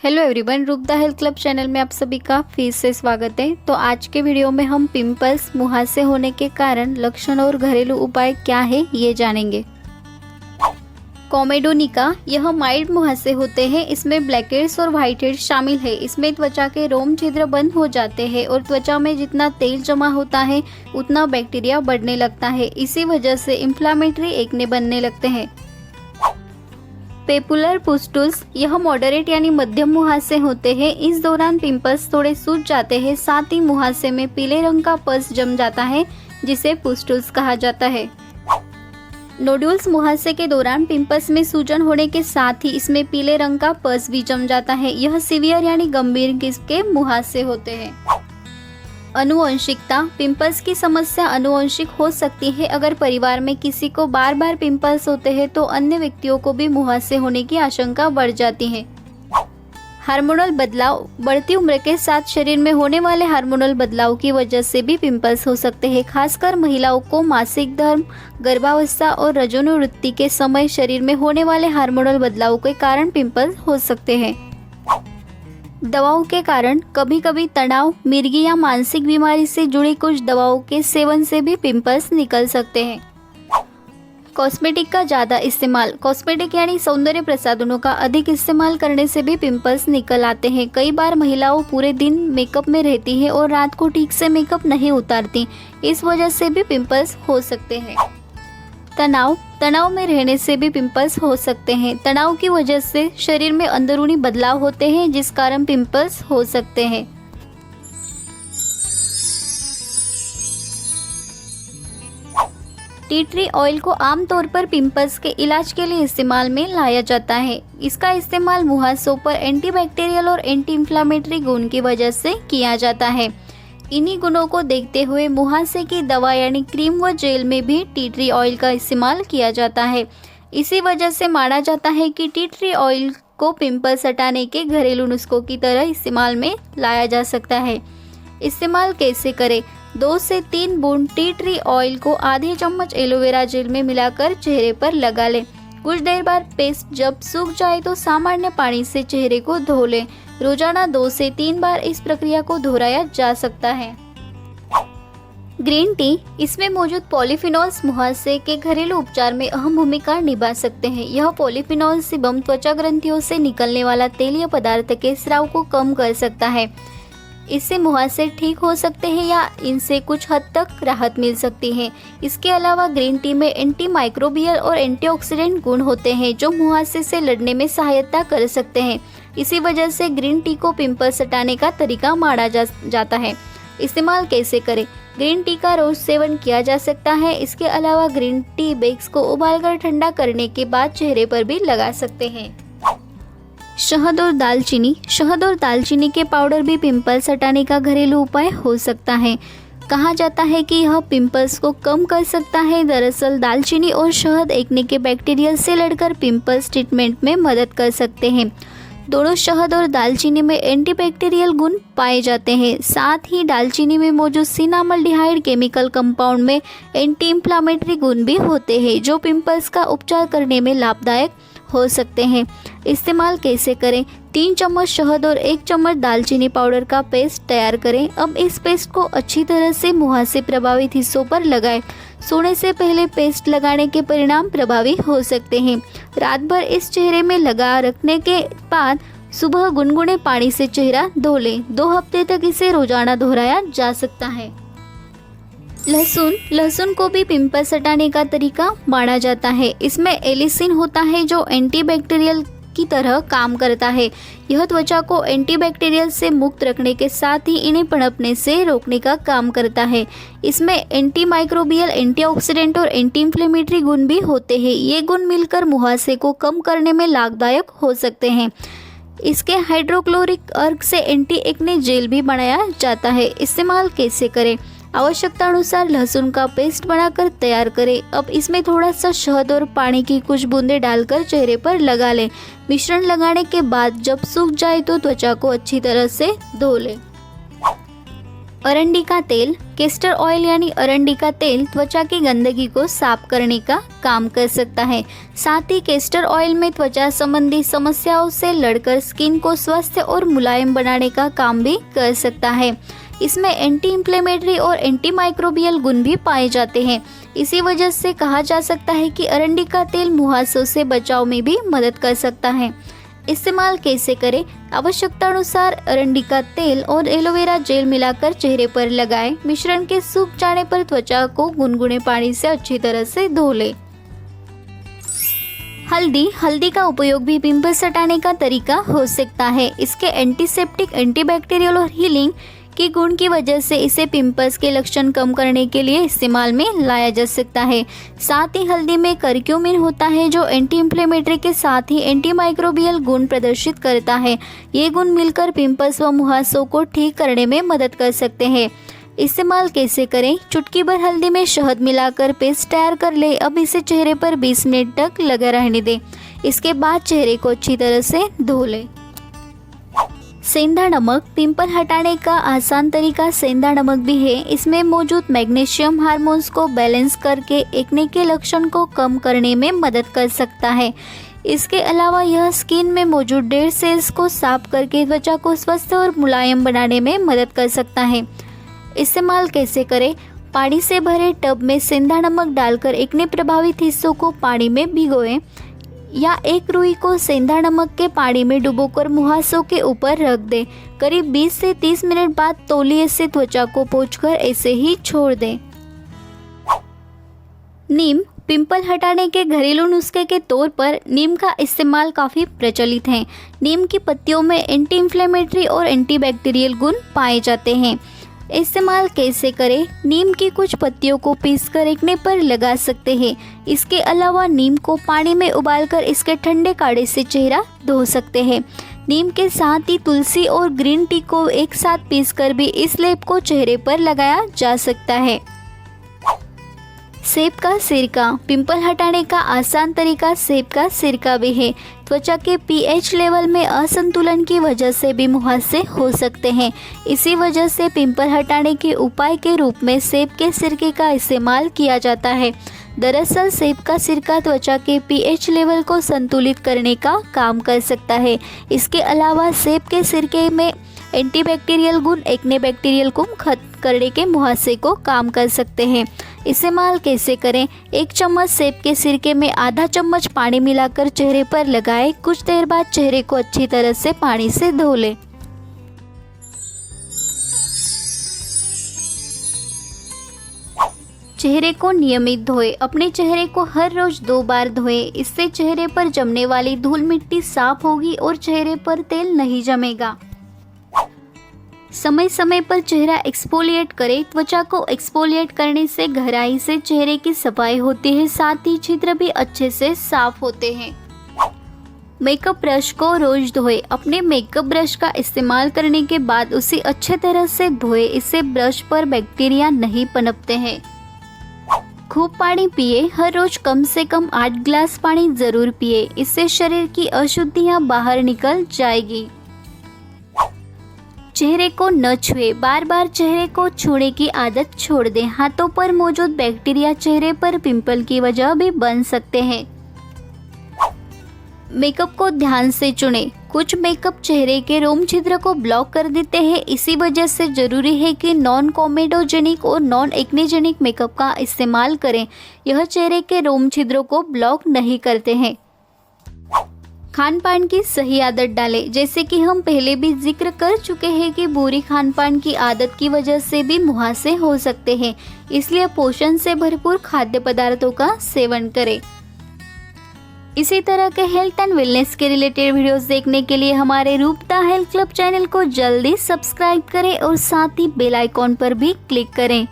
Hello everyone, रूप the health club channel में आप सभी का फिर से स्वागत है। तो आज के वीडियो में हम पिंपल्स, मुहासे होने के कारण, लक्षण और घरेलू उपाय क्या है ये जानेंगे। कॉमेडोनिका, यह माइल्ड मुहासे होते हैं। इसमें ब्लैक हेड्स और व्हाइट हेड्स शामिल है। इसमें त्वचा के रोम छिद्र बंद हो जाते हैं और त्वचा में जितना तेल जमा होता है उतना बैक्टीरिया बढ़ने लगता है। इसी वजह से इन्फ्लामेटरी एक्ने बनने लगते हैं। पेपुलर पुस्टुल्स, यह मॉडरेट यानी मध्यम मुहासे होते हैं। इस दौरान पिंपल्स थोड़े सूज जाते हैं, साथ ही मुहासे में पीले रंग का पस जम जाता है जिसे पुस्टुल्स कहा जाता है। नोड्यूल्स, मुहासे के दौरान पिंपल्स में सूजन होने के साथ ही इसमें पीले रंग का पस भी जम जाता है। यह सीवियर यानी गंभीर किस्म के मुहासे होते हैं। आनुवंशिकता, पिंपल्स की समस्या आनुवंशिक हो सकती है। अगर परिवार में किसी को बार बार पिंपल्स होते हैं तो अन्य व्यक्तियों को भी मुहासे होने की आशंका बढ़ जाती है। हार्मोनल बदलाव, बढ़ती उम्र के साथ शरीर में होने वाले हार्मोनल बदलाव की वजह से भी पिंपल्स हो सकते हैं। खासकर महिलाओं को मासिक धर्म, गर्भावस्था और रजोनिवृत्ति के समय शरीर में होने वाले हार्मोनल बदलाव के कारण पिंपल्स हो सकते हैं। दवाओं के कारण, कभी कभी तनाव, मिर्गी या मानसिक बीमारी से जुड़ी कुछ दवाओं के सेवन से भी पिंपल्स निकल सकते हैं। कॉस्मेटिक का ज़्यादा इस्तेमाल, कॉस्मेटिक यानी सौंदर्य प्रसाधनों का अधिक इस्तेमाल करने से भी पिंपल्स निकल आते हैं। कई बार महिलाओं पूरे दिन मेकअप में रहती हैं और रात को ठीक से मेकअप नहीं उतारती। इस वजह से भी पिंपल्स हो सकते हैं। तनाव में रहने से भी पिंपल्स हो सकते हैं। तनाव की वजह से शरीर में अंदरूनी बदलाव होते हैं जिस कारण पिंपल्स हो सकते हैं। टी ट्री ऑयल को आमतौर पर पिंपल्स के इलाज के लिए इस्तेमाल में लाया जाता है। इसका इस्तेमाल मुहासों पर एंटीबैक्टीरियल और एंटी इन्फ्लामेटरी गुण की वजह से किया जाता है। इन्हीं गुणों को देखते हुए मुहासे की दवा यानी क्रीम व जेल में भी टी ट्री ऑयल का इस्तेमाल किया जाता है। इसी वजह से माना जाता है कि टी ट्री ऑयल को पिंपल्स हटाने के घरेलू नुस्खों की तरह इस्तेमाल में लाया जा सकता है। इस्तेमाल कैसे करें? 2 से 3 बूंद टी ट्री ऑयल को आधे चम्मच एलोवेरा जेल में मिलाकर चेहरे पर लगा लें। कुछ देर बाद पेस्ट जब सूख जाए तो सामान्य पानी से चेहरे को धो लें। रोजाना 2 से 3 बार इस प्रक्रिया को दोहराया जा सकता है। ग्रीन टी, इसमें मौजूद पॉलीफिनॉल्स मुहासे के घरेलू उपचार में अहम भूमिका निभा सकते हैं। यह पॉलीफिनॉल सीबम त्वचा ग्रंथियों से निकलने वाला तेलीय पदार्थ के स्राव को कम कर सकता है। इससे मुहासे ठीक हो सकते हैं या इनसे कुछ हद तक राहत मिल सकती है। इसके अलावा ग्रीन टी में एंटी माइक्रोबियल और एंटीऑक्सीडेंट गुण होते हैं जो मुहासे से लड़ने में सहायता कर सकते हैं। इसी वजह से ग्रीन टी को पिंपल्स हटाने का तरीका माना जाता है। इस्तेमाल कैसे करें? ग्रीन टी का रोज सेवन किया जा सकता है। इसके अलावा ग्रीन टी बैग्स को उबालकर ठंडा करने के बाद चेहरे पर भी लगा सकते हैं। शहद और दालचीनी के पाउडर भी पिंपल्स हटाने का घरेलू उपाय हो सकता है। कहा जाता है कि यह पिंपल्स को कम कर सकता है। दरअसल दालचीनी और शहद एक्ने के बैक्टीरिया से लड़कर पिंपल्स ट्रीटमेंट में मदद कर सकते हैं। दोनों शहद और दालचीनी में एंटीबैक्टीरियल गुण पाए जाते हैं। साथ ही दालचीनी में मौजूद सिनामल्डिहाइड केमिकल कंपाउंड में एंटी इन्फ्लामेटरी गुण भी होते हैं जो पिंपल्स का उपचार करने में लाभदायक हो सकते हैं। इस्तेमाल कैसे करें? 3 चम्मच शहद और 1 चम्मच दालचीनी पाउडर का पेस्ट तैयार करें। अब इस पेस्ट को अच्छी तरह से मुहासे प्रभावित हिस्सों पर लगाएं। सोने से पहले पेस्ट लगाने के परिणाम प्रभावी हो सकते हैं। रात भर इस चेहरे में लगा रखने के बाद सुबह गुनगुने पानी से चेहरा धो लें। 2 हफ्ते तक इसे रोजाना दोहराया जा सकता है। लहसुन को भी पिंपल्स हटाने का तरीका माना जाता है। इसमें एलिसिन होता है जो एंटीबैक्टीरियल की तरह काम करता है। यह त्वचा को एंटीबैक्टीरियल से मुक्त रखने के साथ ही इन्हें पनपने से रोकने का काम करता है। इसमें एंटी माइक्रोबियल, एंटीऑक्सीडेंट और एंटी इन्फ्लेमेटरी गुण भी होते हैं। ये गुण मिलकर मुहासे को कम करने में लाभदायक हो सकते हैं। इसके हाइड्रोक्लोरिक अर्क से एंटी एक्ने जेल भी बनाया जाता है। इस्तेमाल कैसे करें? आवश्यकता अनुसार लहसुन का पेस्ट बनाकर तैयार करें। अब इसमें थोड़ा सा शहद और पानी की कुछ बूंदें डालकर चेहरे पर लगा लें। मिश्रण लगाने के बाद जब सूख जाए तो त्वचा को अच्छी तरह से धो लें। अरंडी का तेल, केस्टर ऑयल यानी अरंडी का तेल त्वचा की गंदगी को साफ करने का काम कर सकता है। साथ ही केस्टर ऑयल में त्वचा संबंधी समस्याओं से लड़कर स्किन को स्वस्थ और मुलायम बनाने का काम भी कर सकता है। इसमें एंटी इंफ्लेमेटरी और एंटी माइक्रोबियल गुण भी पाए जाते हैं। इसी वजह से कहा जा सकता है कि अरंडी का तेल मुहासों से बचाव में भी मदद कर सकता है। इस्तेमाल कैसे करें? आवश्यकता अनुसार अरंडी का तेल और एलोवेरा जेल मिलाकर चेहरे पर लगाएं। मिश्रण के सूख जाने पर त्वचा को गुनगुने पानी से अच्छी तरह से धो लें। हल्दी का उपयोग भी पिंपल्स हटाने का तरीका हो सकता है। इसके एंटीसेप्टिक, एंटीबैक्टीरियल और हीलिंग के गुण की वजह से इसे पिंपल्स के लक्षण कम करने के लिए इस्तेमाल में लाया जा सकता है। साथ ही हल्दी में करक्यूमिन होता है जो एंटी इंफ्लेमेटरी के साथ ही एंटी माइक्रोबियल गुण प्रदर्शित करता है। ये गुण मिलकर पिंपल्स व मुहासों को ठीक करने में मदद कर सकते हैं। इस्तेमाल कैसे करें? चुटकी भर हल्दी में शहद मिलाकर पेस्ट तैयार कर ले। अब इसे चेहरे पर 20 मिनट तक लगा रहने दें। इसके बाद चेहरे को अच्छी तरह से धो लें। सेंधा नमक, पिंपल हटाने का आसान तरीका सेंधा नमक भी है। इसमें मौजूद मैग्नीशियम हार्मोन्स को बैलेंस करके एक्ने के लक्षण को कम करने में मदद कर सकता है। इसके अलावा यह स्किन में मौजूद डेड सेल्स को साफ करके त्वचा को स्वस्थ और मुलायम बनाने में मदद कर सकता है। इस्तेमाल कैसे करें? पानी से भरे टब में सेंधा नमक डालकर एक्ने प्रभावित हिस्सों को पानी में भिगोएं या एक रुई को सेंधा नमक के पानी में डुबोकर मुहासों के ऊपर रख दें। करीब 20 से 30 मिनट बाद तौलिए से त्वचा को पोंछकर ऐसे ही छोड़ दें। नीम, पिंपल हटाने के घरेलू नुस्खे के तौर पर नीम का इस्तेमाल काफ़ी प्रचलित है। नीम की पत्तियों में एंटी इंफ्लेमेटरी और एंटीबैक्टीरियल गुण पाए जाते हैं। इस्तेमाल कैसे करें? नीम की कुछ पत्तियों को पीसकर एक्ने पर लगा सकते हैं। इसके अलावा नीम को पानी में उबालकर इसके ठंडे काढ़े से चेहरा धो सकते हैं। नीम के साथ ही तुलसी और ग्रीन टी को एक साथ पीसकर भी इस लेप को चेहरे पर लगाया जा सकता है। सेब का सिरका, पिंपल हटाने का आसान तरीका सेब का सिरका भी है। त्वचा के पीएच लेवल में असंतुलन की वजह से भी मुहासे हो सकते हैं। इसी वजह से पिंपल हटाने के उपाय के रूप में सेब के सिरके का इस्तेमाल किया जाता है। दरअसल सेब का सिरका त्वचा के पीएच लेवल को संतुलित करने का काम कर सकता है। इसके अलावा सेब के सिरके में एंटीबैक्टीरियल गुण एक्ने बैक्टीरियल को खत्म करने के मुहासे को काम कर सकते हैं। इस्तेमाल कैसे करें? 1 चम्मच सेब के सिरके में आधा चम्मच पानी मिलाकर चेहरे पर लगाएं। कुछ देर बाद चेहरे को अच्छी तरह से पानी से धो लें। चेहरे को नियमित धोएं। अपने चेहरे को हर रोज 2 बार धोएं। इससे चेहरे पर जमने वाली धूल मिट्टी साफ होगी और चेहरे पर तेल नहीं जमेगा। समय समय पर चेहरा एक्सफोलिएट करें। त्वचा को एक्सफोलिएट करने से गहराई से चेहरे की सफाई होती है, साथ ही छिद्र भी अच्छे से साफ होते हैं। मेकअप ब्रश को रोज धोएं। अपने मेकअप ब्रश का इस्तेमाल करने के बाद उसे अच्छे तरह से धोएं। इससे ब्रश पर बैक्टीरिया नहीं पनपते हैं। खूब पानी पिए। हर रोज कम से कम 8 गिलास पानी जरूर पिए। इससे शरीर की अशुद्धियां बाहर निकल जाएगी। चेहरे को न छुए। बार बार चेहरे को छूने की आदत छोड़ दें। हाथों पर मौजूद बैक्टीरिया चेहरे पर पिंपल की वजह भी बन सकते हैं। मेकअप को ध्यान से चुनें। कुछ मेकअप चेहरे के रोम छिद्र को ब्लॉक कर देते हैं। इसी वजह से जरूरी है कि नॉन कोमेडोजेनिक और नॉन एक्नेजेनिक मेकअप का इस्तेमाल करें। यह चेहरे के रोम छिद्रों को ब्लॉक नहीं करते हैं। खान पान की सही आदत डालें। जैसे कि हम पहले भी जिक्र कर चुके हैं कि बुरी खान पान की आदत की वजह से भी मुहासे हो सकते हैं, इसलिए पोषण से भरपूर खाद्य पदार्थों का सेवन करें। इसी तरह के हेल्थ एंड वेलनेस के रिलेटेड वीडियोस देखने के लिए हमारे रूपता हेल्थ क्लब चैनल को जल्दी सब्सक्राइब करें और साथ ही बेल आइकॉन पर भी क्लिक करें।